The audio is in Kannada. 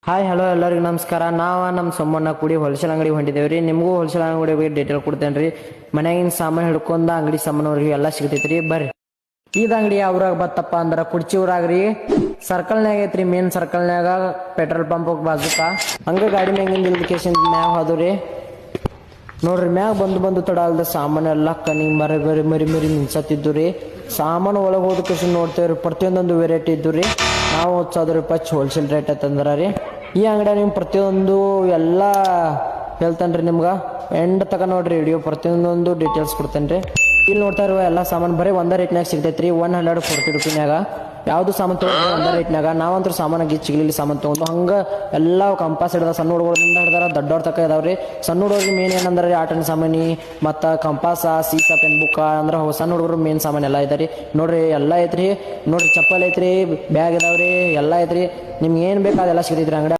ಹಾಯ್ ಹಲೋ ಎಲ್ಲರಿಗೂ ನಮಸ್ಕಾರ. ನಮ್ಮ ಸೊಮ್ಮಣ್ಣ ಕೂಡಿ ಹೋಲ್ಸೇಲ್ ಅಂಗಡಿ ಹೊಂಟಿದ್ದೇವೆ ರೀ. ನಿಮಗೂ ಹೋಲ್ಸೇಲ್ ಅಂಗಡಿ ಬಗ್ಗೆ ಡೀಟೇಲ್ ಕೊಡ್ತೇನೆ ರೀ. ಮನೆಯಾಗಿನ ಸಾಮಾನು ಹಿಡ್ಕೊಂಡ ಅಂಗಡಿ ಸಾಮಾನವ್ರಿಗೆ ಎಲ್ಲ ಸಿಗ್ತೈತಿ ರೀ. ಬರ್ರಿ. ಇದು ಅಂಗಡಿ ಯಾವ್ರಾಗ ಬತ್ತಪ್ಪ ಅಂದ್ರೆ ಕುಡ್ಚಿ ಊರಾಗ ರೀ. ಸರ್ಕಲ್ನಾಗ ಐತ್ರಿ, ಮೇನ್ ಸರ್ಕಲ್ನಾಗ ಪೆಟ್ರೋಲ್ ಪಂಪ್ ಬಾಜುಕ ಹಂಗ ಗಾಡಿ ಮ್ಯಾಗಿಂದ ಇಂಡಿಕೇಶನ್ ಮ್ಯಾಗ ಹೋದ್ರಿ. ನೋಡ್ರಿ, ಮ್ಯಾಗ ಬಂದು ತಡ ಅಲ್ದ ಸಾಮಾನು ಎಲ್ಲ ಕಣ್ಣಿಗೆ ಮರಿ ನಿಲ್ಸತ್ತಿದ್ದು ರೀ. ಸಾಮಾನು ಒಳಗೆ ಹೋದಕ್ಕೆ ನೋಡ್ತೇವ್ರಿ, ಪ್ರತಿಯೊಂದೊಂದು ವೆರೈಟಿ ಇದ್ದು ರೀ. ನಾವು 10,000 ರೂಪಾಯಿ ಹೋಲ್ಸೇಲ್ ರೇಟ್ ಐತಂದ್ರ ರೀ. ಈ ಅಂಗಡಿ ನಿಮ್ಗೆ ಪ್ರತಿಯೊಂದು ಎಲ್ಲ ಹೇಳ್ತೇನೆ ರೀ. ನಿಮ್ಗೆ ಎಂಡ್ ತಕ ನೋಡ್ರಿ ವಿಡಿಯೋ, ಪ್ರತಿಯೊಂದೊಂದು ಡೀಟೇಲ್ಸ್ ಕೊಡ್ತೇನೆ ರೀ. ಇಲ್ಲಿ ನೋಡ್ತಾ ಇರುವ ಎಲ್ಲ ಸಾಮಾನು ಬರೀ ಒಂದೇ ರೇಟ್ನಾಗ ಸಿಗ್ತೈತೆ ರೀ. 140 ರೂಪಾಯಿನಾಗ ಯಾವುದು ಸಾಮಾನು ತೊಗೊಂಡ್ರೆ ಒಂದೇ ರೇಟ್ನಾಗ. ನಾವಂತೂ ಸಾಮಾನು ಗಿಚ್ಚಿಗಿಲಿ ಸಾಮಾನು ತೊಗೊಂಡು ಹಂಗೆ ಎಲ್ಲ ಕಂಪಾಸ್ ಹಿಡ್ದ ಸಣ್ಣ ಹುಡುಗರಿಂದ ಹಿಡ್ದಾರ ದೊಡ್ಡವ್ರ ತಕ ಇದಾವ್ರಿ. ಸಣ್ಣ ಹುಡುಗರಿಗೆ ಮೇನ್ ಏನಂದ್ರೆ ಆಟನ ಸಾಮಾನಿ ಮತ್ತು ಕಂಪಾಸ, ಸೀಸ, ಪೆನ್ ಬುಕ್ಕ ಅಂದ್ರೆ ಸಣ್ಣ ಹುಡುಗರು ಮೇನ್ ಸಾಮಾನು ಎಲ್ಲ ಐತೆ ರೀ. ನೋಡ್ರಿ ಎಲ್ಲ ಐತ್ರಿ. ನೋಡ್ರಿ ಚಪ್ಪಲ್ ಐತ್ರಿ, ಬ್ಯಾಗ್ ಇದಾವ್ರಿ, ಎಲ್ಲ ಐತ್ರಿ. ನಿಮ್ಗೆ ಏನು ಬೇಕು ಅದೆಲ್ಲ ಸಿಗ್ತೈತ್ರಿ ಅಂಗಡಿ.